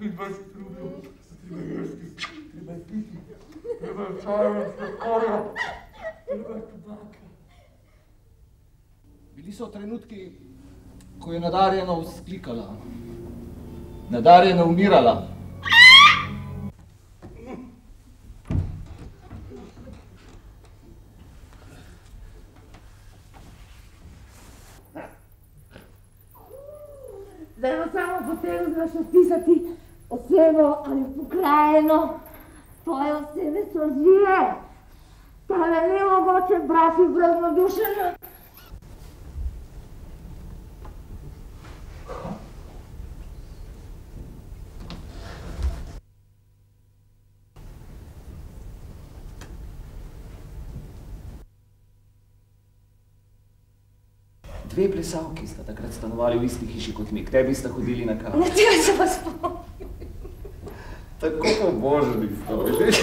25 rubljev, treba jesti, treba piti, treba čajev in sladkorja, treba tobaka. Bili so trenutki, ko je Nadarjena vzklikala, Nadarjena umirala. Zdaj bo samo potem znaš opisati osebo ali pokrajino. Tvoje osebe so žive. Tale ni mogoče brati brez navdušenja. Dve plesavki sta takrat stanovali v isti hiši kot mi, k tebi sta hodili na kavo. Na tega se pa spomnim. Tako pobožni sta, vidiš?